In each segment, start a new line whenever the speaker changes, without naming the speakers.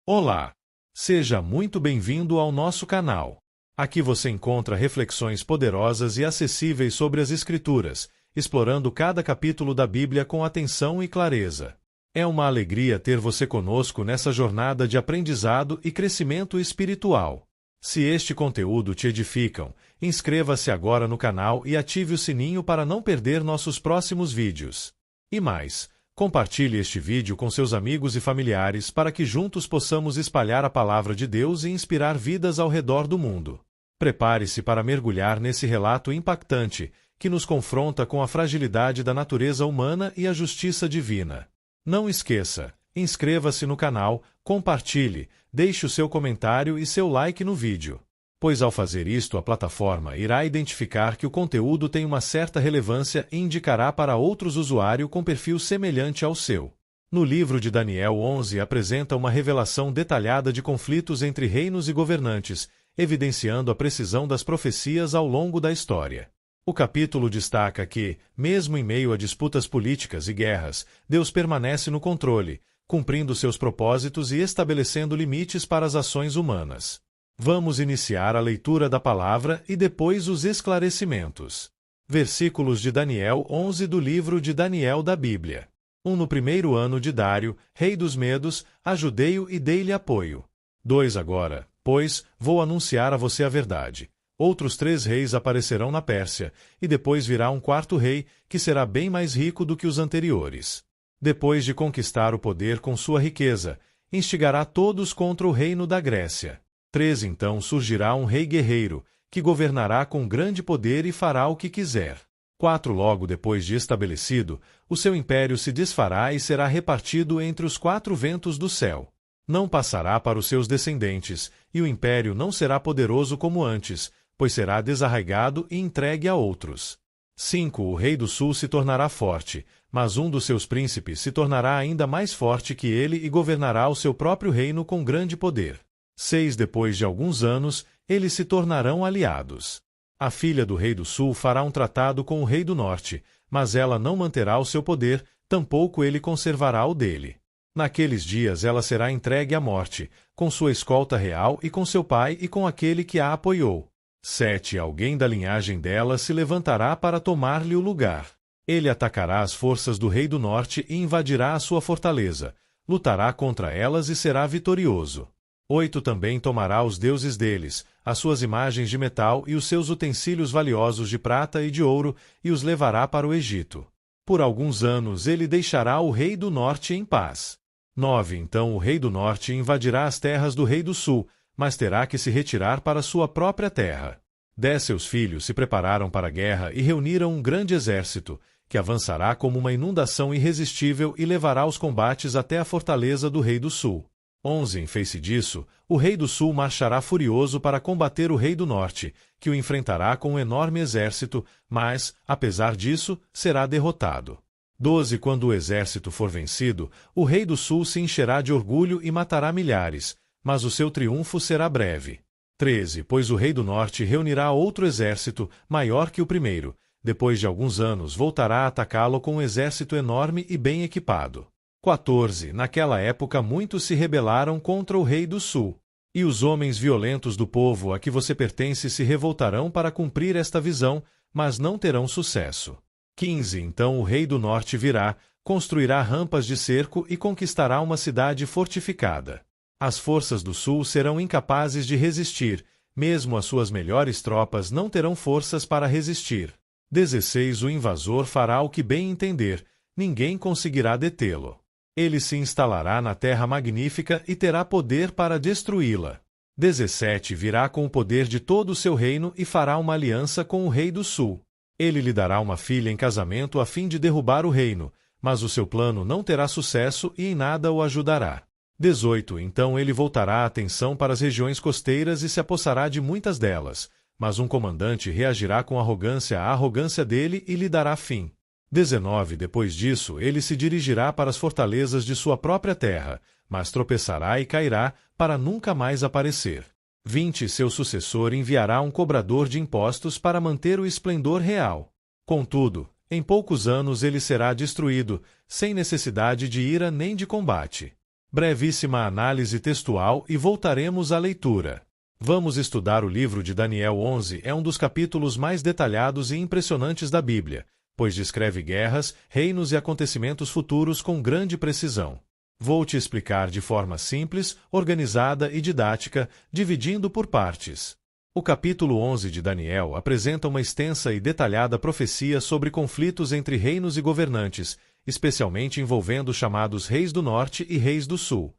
Olá! Seja muito bem-vindo ao nosso canal. Aqui você encontra reflexões poderosas e acessíveis sobre as Escrituras, explorando cada capítulo da Bíblia com atenção e clareza. É uma alegria ter você conosco nessa jornada de aprendizado e crescimento espiritual. Se este conteúdo te edificam, inscreva-se agora no canal e ative o sininho para não perder nossos próximos vídeos. E mais, compartilhe este vídeo com seus amigos e familiares para que juntos possamos espalhar a palavra de Deus e inspirar vidas ao redor do mundo. Prepare-se para mergulhar nesse relato impactante que nos confronta com a fragilidade da natureza humana e a justiça divina. Não esqueça, inscreva-se no canal, compartilhe, deixe o seu comentário e seu like no vídeo. Pois ao fazer isto a plataforma irá identificar que o conteúdo tem uma certa relevância e indicará para outros usuários com perfil semelhante ao seu. No livro de Daniel 11 apresenta uma revelação detalhada de conflitos entre reinos e governantes, evidenciando a precisão das profecias ao longo da história. O capítulo destaca que, mesmo em meio a disputas políticas e guerras, Deus permanece no controle, cumprindo seus propósitos e estabelecendo limites para as ações humanas. Vamos iniciar a leitura da palavra e depois os esclarecimentos. Versículos de Daniel 11 do livro de Daniel da Bíblia. No primeiro ano de Dário, rei dos Medos, ajudei-o e dei-lhe apoio. 2 Agora, pois, vou anunciar a você a verdade. Outros 3 reis aparecerão na Pérsia, e depois virá um 4º rei, que será bem mais rico do que os anteriores. Depois de conquistar o poder com sua riqueza, instigará todos contra o reino da Grécia. 3 Então surgirá um rei guerreiro, que governará com grande poder e fará o que quiser. 4 Logo depois de estabelecido, o seu império se desfará e será repartido entre os 4 ventos do céu. Não passará para os seus descendentes, e o império não será poderoso como antes, pois será desarraigado e entregue a outros. 5 O rei do sul se tornará forte, mas um dos seus príncipes se tornará ainda mais forte que ele e governará o seu próprio reino com grande poder. 6 Depois de alguns anos, eles se tornarão aliados. A filha do rei do sul fará um tratado com o rei do norte, mas ela não manterá o seu poder, tampouco ele conservará o dele. Naqueles dias ela será entregue à morte, com sua escolta real e com seu pai e com aquele que a apoiou. 7 Alguém da linhagem dela se levantará para tomar-lhe o lugar. Ele atacará as forças do rei do norte e invadirá a sua fortaleza, lutará contra elas e será vitorioso. 8 Também tomará os deuses deles, as suas imagens de metal e os seus utensílios valiosos de prata e de ouro, e os levará para o Egito. Por alguns anos ele deixará o rei do norte em paz. 9 Então o rei do norte invadirá as terras do rei do sul, mas terá que se retirar para sua própria terra. 10 Seus filhos se prepararam para a guerra e reuniram um grande exército, que avançará como uma inundação irresistível e levará os combates até a fortaleza do rei do sul. 11 Em face disso, o rei do sul marchará furioso para combater o rei do norte, que o enfrentará com um enorme exército, mas, apesar disso, será derrotado. 12 Quando o exército for vencido, o rei do sul se encherá de orgulho e matará milhares, mas o seu triunfo será breve. 13 Pois o rei do norte reunirá outro exército, maior que o primeiro. Depois de alguns anos voltará a atacá-lo com um exército enorme e bem equipado. 14 Naquela época muitos se rebelaram contra o rei do sul. E os homens violentos do povo a que você pertence se revoltarão para cumprir esta visão, mas não terão sucesso. 15 Então o rei do norte virá, construirá rampas de cerco e conquistará uma cidade fortificada. As forças do sul serão incapazes de resistir, mesmo as suas melhores tropas não terão forças para resistir. 16 O invasor fará o que bem entender, ninguém conseguirá detê-lo. Ele se instalará na terra magnífica e terá poder para destruí-la. 17 Virá com o poder de todo o seu reino e fará uma aliança com o rei do sul. Ele lhe dará uma filha em casamento a fim de derrubar o reino, mas o seu plano não terá sucesso e em nada o ajudará. 18 Então ele voltará a atenção para as regiões costeiras e se apossará de muitas delas, mas um comandante reagirá com arrogância à arrogância dele e lhe dará fim. 19 Depois disso, ele se dirigirá para as fortalezas de sua própria terra, mas tropeçará e cairá, para nunca mais aparecer. 20 Seu sucessor enviará um cobrador de impostos para manter o esplendor real. Contudo, em poucos anos ele será destruído, sem necessidade de ira nem de combate. Brevíssima análise textual e voltaremos à leitura. Vamos estudar o livro de Daniel 11, é um dos capítulos mais detalhados e impressionantes da Bíblia, pois descreve guerras, reinos e acontecimentos futuros com grande precisão. Vou te explicar de forma simples, organizada e didática, dividindo por partes. O capítulo 11 de Daniel apresenta uma extensa e detalhada profecia sobre conflitos entre reinos e governantes, especialmente envolvendo os chamados Reis do Norte e Reis do Sul.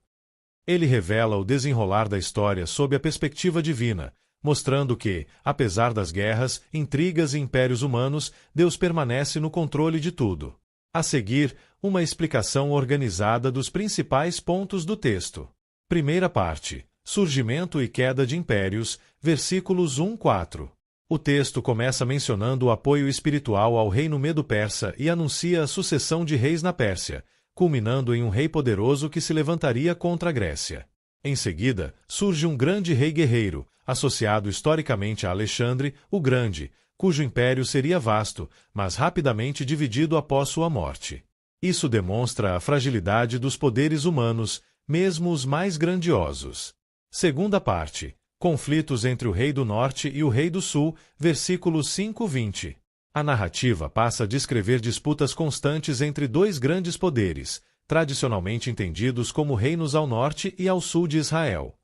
Ele revela o desenrolar da história sob a perspectiva divina, mostrando que, apesar das guerras, intrigas e impérios humanos, Deus permanece no controle de tudo. A seguir, uma explicação organizada dos principais pontos do texto. Primeira parte. Surgimento e queda de impérios, versículos 1-4. O texto começa mencionando o apoio espiritual ao reino Medo-Persa e anuncia a sucessão de reis na Pérsia, culminando em um rei poderoso que se levantaria contra a Grécia. Em seguida, surge um grande rei guerreiro, associado historicamente a Alexandre, o Grande, cujo império seria vasto, mas rapidamente dividido após sua morte. Isso demonstra a fragilidade dos poderes humanos, mesmo os mais grandiosos. Segunda parte. Conflitos entre o rei do norte e o rei do sul, versículos 5-20. A narrativa passa a descrever disputas constantes entre dois grandes poderes, tradicionalmente entendidos como reinos ao norte e ao sul de Israel.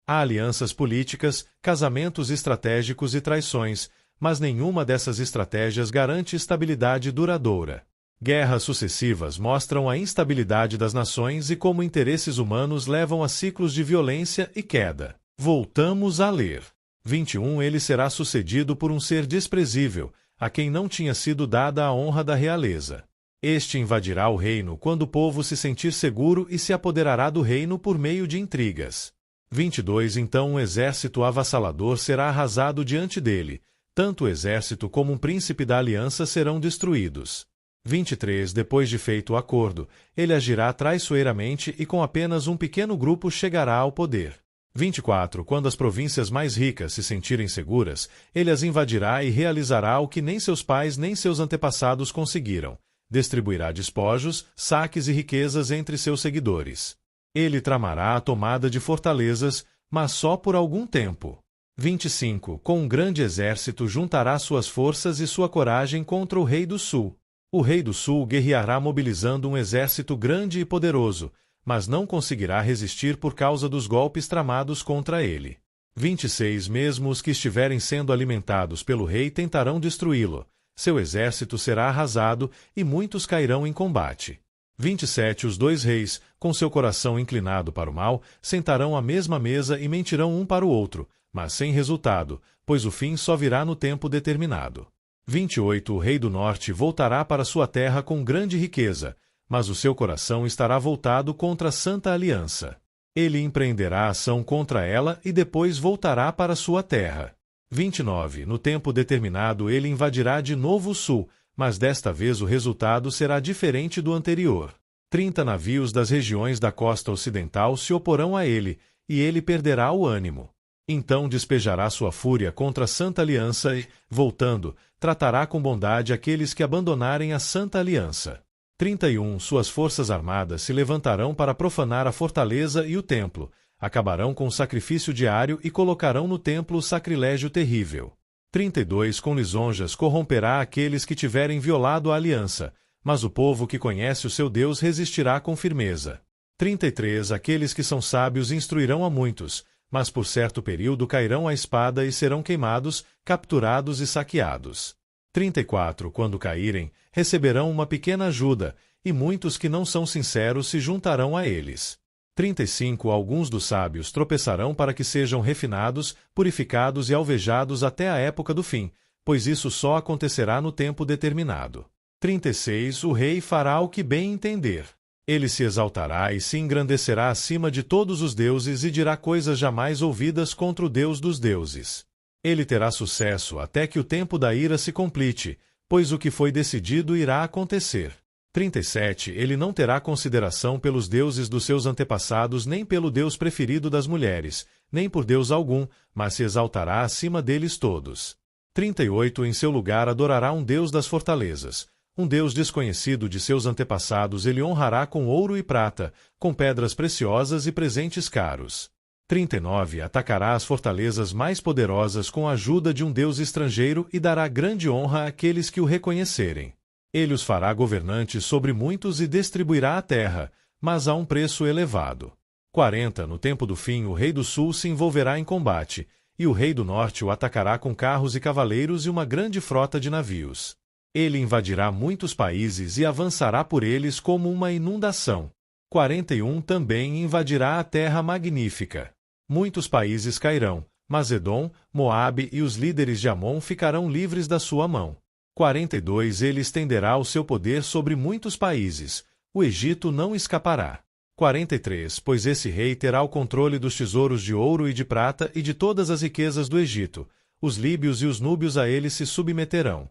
Há alianças políticas, casamentos estratégicos e traições, mas nenhuma dessas estratégias garante estabilidade duradoura. Guerras sucessivas mostram a instabilidade das nações e como interesses humanos levam a ciclos de violência e queda. Voltamos a ler. 21. Ele será sucedido por um ser desprezível, a quem não tinha sido dada a honra da realeza. Este invadirá o reino quando o povo se sentir seguro e se apoderará do reino por meio de intrigas. 22. Então um exército avassalador será arrasado diante dele. Tanto o exército como um príncipe da aliança serão destruídos. 23. Depois de feito o acordo, ele agirá traiçoeiramente e com apenas um pequeno grupo chegará ao poder. 24. Quando as províncias mais ricas se sentirem seguras, ele as invadirá e realizará o que nem seus pais nem seus antepassados conseguiram. Distribuirá despojos, saques e riquezas entre seus seguidores. Ele tramará a tomada de fortalezas, mas só por algum tempo. 25. Com um grande exército juntará suas forças e sua coragem contra o rei do sul. O rei do sul guerreará mobilizando um exército grande e poderoso, mas não conseguirá resistir por causa dos golpes tramados contra ele. 26. Mesmo os que estiverem sendo alimentados pelo rei tentarão destruí-lo. Seu exército será arrasado e muitos cairão em combate. 27. Os dois reis, com seu coração inclinado para o mal, sentarão à mesma mesa e mentirão um para o outro, mas sem resultado, pois o fim só virá no tempo determinado. 28. O rei do norte voltará para sua terra com grande riqueza, mas o seu coração estará voltado contra a Santa Aliança. Ele empreenderá ação contra ela e depois voltará para sua terra. 29. No tempo determinado ele invadirá de novo o sul, mas desta vez o resultado será diferente do anterior. 30 navios das regiões da costa ocidental se oporão a ele, e ele perderá o ânimo. Então despejará sua fúria contra a Santa Aliança e, voltando, tratará com bondade aqueles que abandonarem a Santa Aliança. 31. Suas forças armadas se levantarão para profanar a fortaleza e o templo, acabarão com o sacrifício diário e colocarão no templo o sacrilégio terrível. 32. Com lisonjas corromperá aqueles que tiverem violado a aliança, mas o povo que conhece o seu Deus resistirá com firmeza. 33. Aqueles que são sábios instruirão a muitos, mas por certo período cairão à espada e serão queimados, capturados e saqueados. 34. Quando caírem, receberão uma pequena ajuda, e muitos que não são sinceros se juntarão a eles. 35. Alguns dos sábios tropeçarão para que sejam refinados, purificados e alvejados até a época do fim, pois isso só acontecerá no tempo determinado. 36. O rei fará o que bem entender. Ele se exaltará e se engrandecerá acima de todos os deuses e dirá coisas jamais ouvidas contra o Deus dos deuses. Ele terá sucesso até que o tempo da ira se complete, pois o que foi decidido irá acontecer. 37. Ele não terá consideração pelos deuses dos seus antepassados nem pelo Deus preferido das mulheres, nem por Deus algum, mas se exaltará acima deles todos. 38. Em seu lugar adorará um Deus das fortalezas. Um Deus desconhecido de seus antepassados ele honrará com ouro e prata, com pedras preciosas e presentes caros. 39. Atacará as fortalezas mais poderosas com a ajuda de um Deus estrangeiro e dará grande honra àqueles que o reconhecerem. Ele os fará governantes sobre muitos e distribuirá a terra, mas a um preço elevado. 40. No tempo do fim, o rei do sul se envolverá em combate, e o rei do norte o atacará com carros e cavaleiros e uma grande frota de navios. Ele invadirá muitos países e avançará por eles como uma inundação. 41. Também invadirá a terra magnífica. Muitos países cairão, mas Edom, Moabe e os líderes de Amon ficarão livres da sua mão. 42. Ele estenderá o seu poder sobre muitos países. O Egito não escapará. 43. Pois esse rei terá o controle dos tesouros de ouro e de prata e de todas as riquezas do Egito. Os líbios e os núbios a ele se submeterão.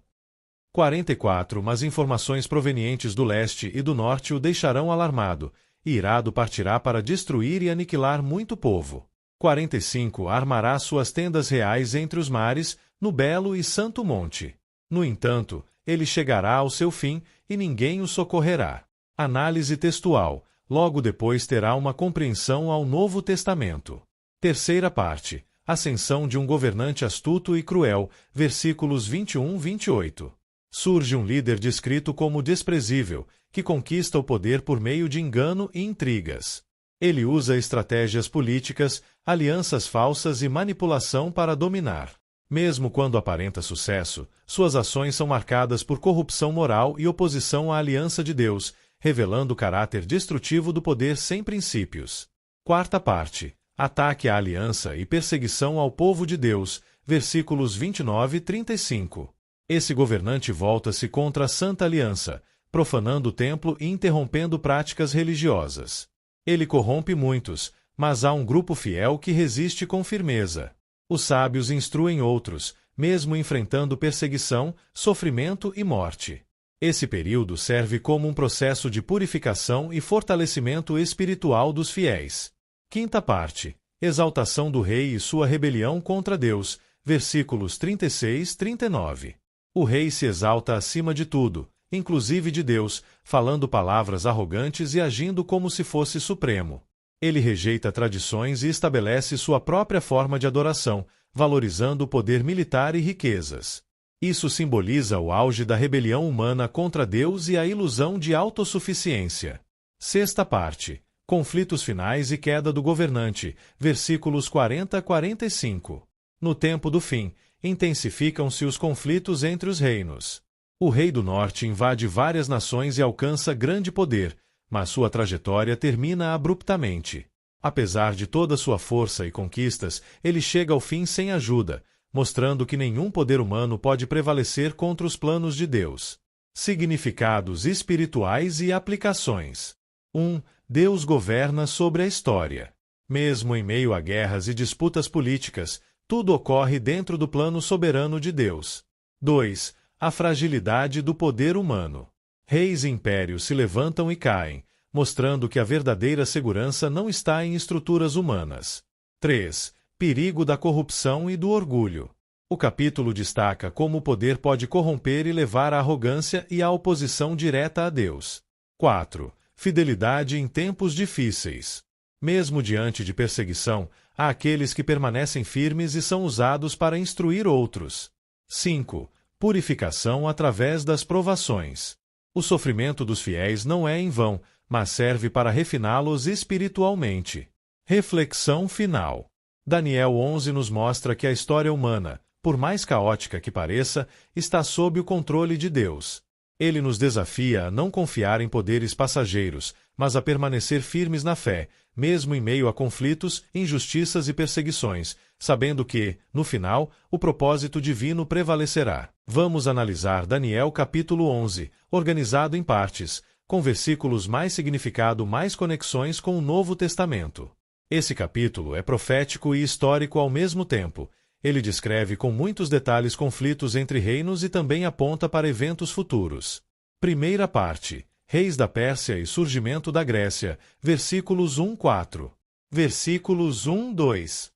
44. Mas informações provenientes do leste e do norte o deixarão alarmado, e irado partirá para destruir e aniquilar muito povo. 45. Armará suas tendas reais entre os mares, no belo e santo monte. No entanto, ele chegará ao seu fim, e ninguém o socorrerá. Análise textual. Logo depois terá uma compreensão ao Novo Testamento. Terceira parte. Ascensão de um governante astuto e cruel, versículos 21-28. Surge um líder descrito como desprezível, que conquista o poder por meio de engano e intrigas. Ele usa estratégias políticas, alianças falsas e manipulação para dominar. Mesmo quando aparenta sucesso, suas ações são marcadas por corrupção moral e oposição à aliança de Deus, revelando o caráter destrutivo do poder sem princípios. Quarta parte. Ataque à aliança e perseguição ao povo de Deus, versículos 29-35. Esse governante volta-se contra a Santa Aliança, profanando o templo e interrompendo práticas religiosas. Ele corrompe muitos, mas há um grupo fiel que resiste com firmeza. Os sábios instruem outros, mesmo enfrentando perseguição, sofrimento e morte. Esse período serve como um processo de purificação e fortalecimento espiritual dos fiéis. Quinta parte. Exaltação do rei e sua rebelião contra Deus, versículos 36-39. O rei se exalta acima de tudo, inclusive de Deus, falando palavras arrogantes e agindo como se fosse supremo. Ele rejeita tradições e estabelece sua própria forma de adoração, valorizando o poder militar e riquezas. Isso simboliza o auge da rebelião humana contra Deus e a ilusão de autossuficiência. Sexta parte. Conflitos finais e queda do governante, versículos 40-45. No tempo do fim, intensificam-se os conflitos entre os reinos. O rei do norte invade várias nações e alcança grande poder, mas sua trajetória termina abruptamente. Apesar de toda sua força e conquistas, ele chega ao fim sem ajuda, mostrando que nenhum poder humano pode prevalecer contra os planos de Deus. Significados espirituais e aplicações. 1. Deus governa sobre a história. Mesmo em meio a guerras e disputas políticas, tudo ocorre dentro do plano soberano de Deus. 2. A fragilidade do poder humano. Reis e impérios se levantam e caem, mostrando que a verdadeira segurança não está em estruturas humanas. 3. Perigo da corrupção e do orgulho. O capítulo destaca como o poder pode corromper e levar à arrogância e à oposição direta a Deus. 4. Fidelidade em tempos difíceis. Mesmo diante de perseguição, há aqueles que permanecem firmes e são usados para instruir outros. 5. Purificação através das provações. O sofrimento dos fiéis não é em vão, mas serve para refiná-los espiritualmente. Reflexão final. Daniel 11 nos mostra que a história humana, por mais caótica que pareça, está sob o controle de Deus. Ele nos desafia a não confiar em poderes passageiros, mas a permanecer firmes na fé, mesmo em meio a conflitos, injustiças e perseguições, sabendo que, no final, o propósito divino prevalecerá. Vamos analisar Daniel capítulo 11, organizado em partes, com versículos mais significado mais conexões com o Novo Testamento. Esse capítulo é profético e histórico ao mesmo tempo. Ele descreve com muitos detalhes conflitos entre reinos e também aponta para eventos futuros. Primeira parte. Reis da Pérsia e surgimento da Grécia, versículos 1-4. Versículos 1-2.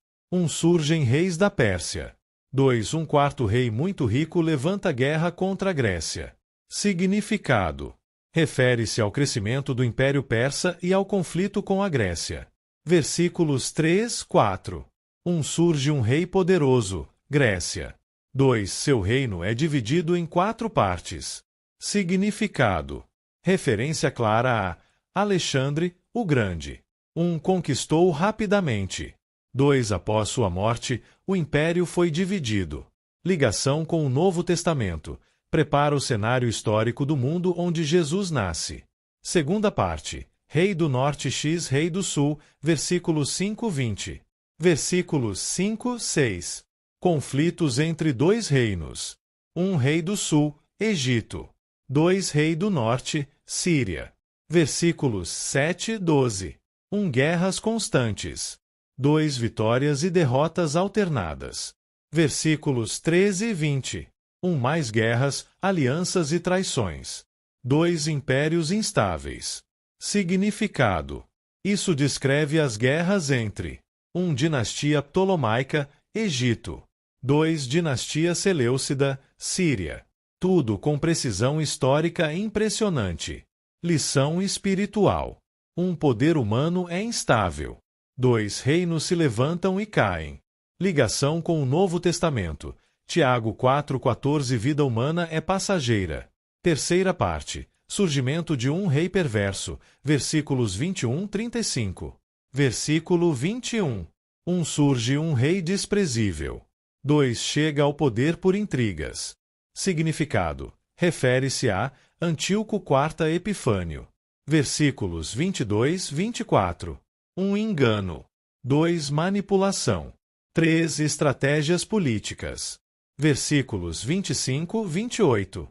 Surgem reis da Pérsia. 2. Um quarto rei muito rico levanta guerra contra a Grécia. Significado: refere-se ao crescimento do Império Persa e ao conflito com a Grécia. Versículos 3, 4. Surge um rei poderoso, Grécia. 2. Seu reino é dividido em 4 partes. Significado: referência clara a Alexandre, o Grande. Conquistou rapidamente. 2. Após sua morte, o império foi dividido. Ligação com o Novo Testamento. Prepara o cenário histórico do mundo onde Jesus nasce. Segunda parte. Rei do Norte x Rei do Sul, versículos 5, 20. Versículos 5, 6. Conflitos entre 2 reinos. Rei do Sul, Egito. 2. Rei do Norte, Síria. Versículos 7, 12. Guerras constantes. 2. Vitórias e derrotas alternadas. Versículos 13 e 20. Mais guerras, alianças e traições. 2. Impérios instáveis. Significado: isso descreve as guerras entre dinastia Ptolomaica, Egito. 2. Dinastia Seleucida, Síria. Tudo com precisão histórica impressionante. Lição espiritual: poder humano é instável. 2. Reinos se levantam e caem. Ligação com o Novo Testamento. Tiago 4,14. Vida humana é passageira. Terceira parte. Surgimento de rei perverso. Versículos 21, 35. Versículo 21. Surge rei desprezível. 2. Chega ao poder por intrigas. Significado: refere-se a Antíoco IV Epifânio. Versículos 22, 24. Engano. 2. Manipulação. 3. Estratégias políticas. Versículos 25, 28.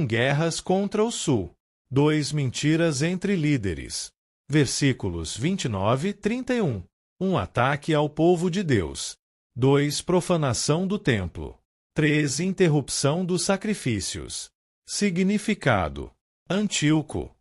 Guerras contra o Sul. 2. Mentiras entre líderes. Versículos 29, 31. Ataque ao povo de Deus. 2. Profanação do templo. 3. Interrupção dos sacrifícios. Significado: Antíoco.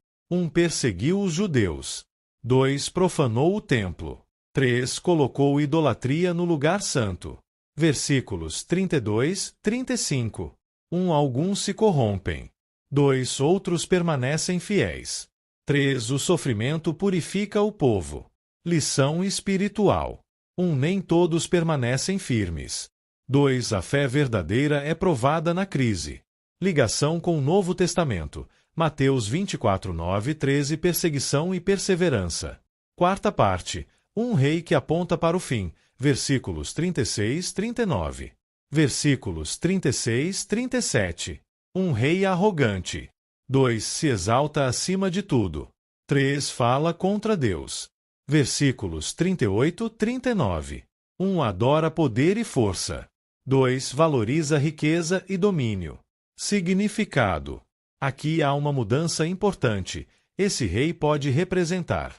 Perseguiu os judeus. 2. Profanou o templo. 3. Colocou idolatria no lugar santo. Versículos 32, 35. Alguns se corrompem. 2. Outros permanecem fiéis. 3. O sofrimento purifica o povo. Lição espiritual: nem todos permanecem firmes. 2. A fé verdadeira é provada na crise. Ligação com o Novo Testamento. Mateus 24, 9, 13. Perseguição e perseverança. Quarta parte. Rei que aponta para o fim. Versículos 36, 39. Versículos 36, 37. Rei arrogante. 2. Se exalta acima de tudo. 3. Fala contra Deus. Versículos 38, 39. Adora poder e força. 2. Valoriza riqueza e domínio. Significado: aqui há uma mudança importante. Esse rei pode representar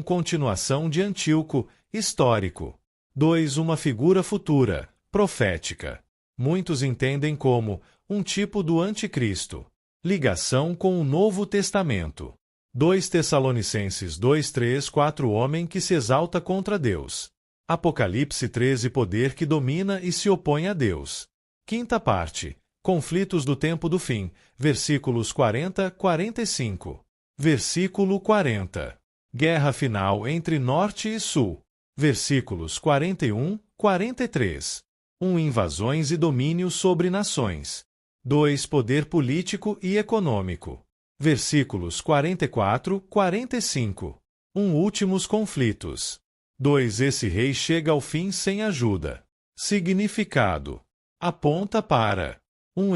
continuação de Antíoco, histórico. 2. Uma figura futura, profética. Muitos entendem como tipo do anticristo. Ligação com o Novo Testamento. 2 Tessalonicenses 2, 3, 4. Homem que se exalta contra Deus. Apocalipse 13. Poder que domina e se opõe a Deus. Quinta parte. Conflitos do tempo do fim. Versículos 40, 45. Versículo 40. Guerra final entre Norte e Sul. Versículos 41, 43. Invasões e domínio sobre nações. 2. Poder político e econômico. Versículos 44, 45. Últimos conflitos. 2. Esse rei chega ao fim sem ajuda. Significado: aponta para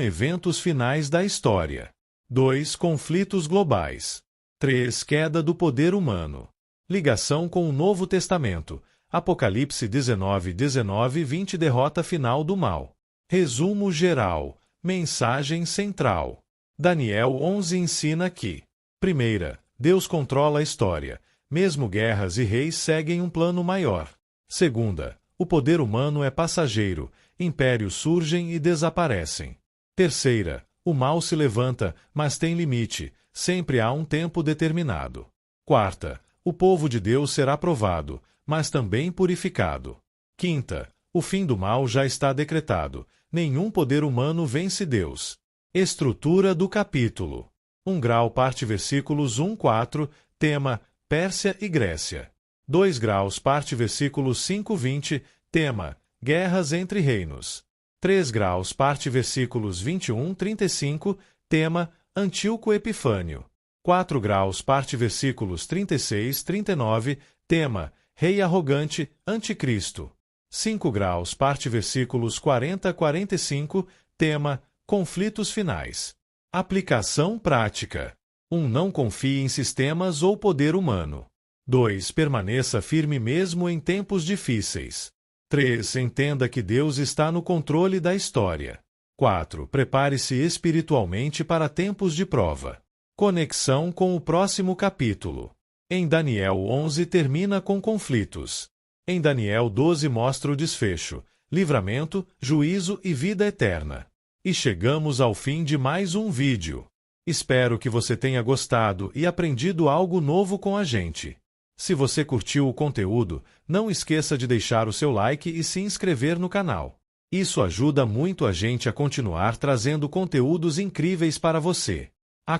eventos finais da história. 2. Conflitos globais. 3. Queda do poder humano. Ligação com o Novo Testamento. Apocalipse 19, 19, 20. Derrota final do mal. Resumo geral. Mensagem central. Daniel 11 ensina que: primeira, Deus controla a história. Mesmo guerras e reis seguem um plano maior. Segunda, o poder humano é passageiro. Impérios surgem e desaparecem. Terceira, o mal se levanta, mas tem limite. Sempre há um tempo determinado. Quarta, o povo de Deus será provado, mas também purificado. Quinta, o fim do mal já está decretado. Nenhum poder humano vence Deus. Estrutura do capítulo. 1 grau parte versículos 1-4, tema Pérsia e Grécia. 2 graus parte versículos 5-20, tema Guerras entre reinos. 3 graus parte versículos 21-35, tema Antíoco Epifânio. 4 graus parte versículos 36-39, tema Rei arrogante, Anticristo. 5 graus parte versículos 40-45, tema Conflitos finais. Aplicação prática. 1. Não confie em sistemas ou poder humano. 2. Permaneça firme mesmo em tempos difíceis. 3. Entenda que Deus está no controle da história. 4. Prepare-se espiritualmente para tempos de prova. Conexão com o próximo capítulo. Em Daniel 11 termina com conflitos. Em Daniel 12 mostra o desfecho, livramento, juízo e vida eterna. E chegamos ao fim de mais um vídeo. Espero que você tenha gostado e aprendido algo novo com a gente. Se você curtiu o conteúdo, não esqueça de deixar o seu like e se inscrever no canal. Isso ajuda muito a gente a continuar trazendo conteúdos incríveis para você.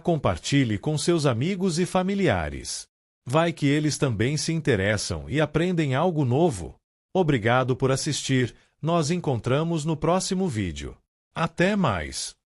Compartilhe com seus amigos e familiares. Vai que eles também se interessam e aprendem algo novo. Obrigado por assistir. Nós encontramos no próximo vídeo. Até mais!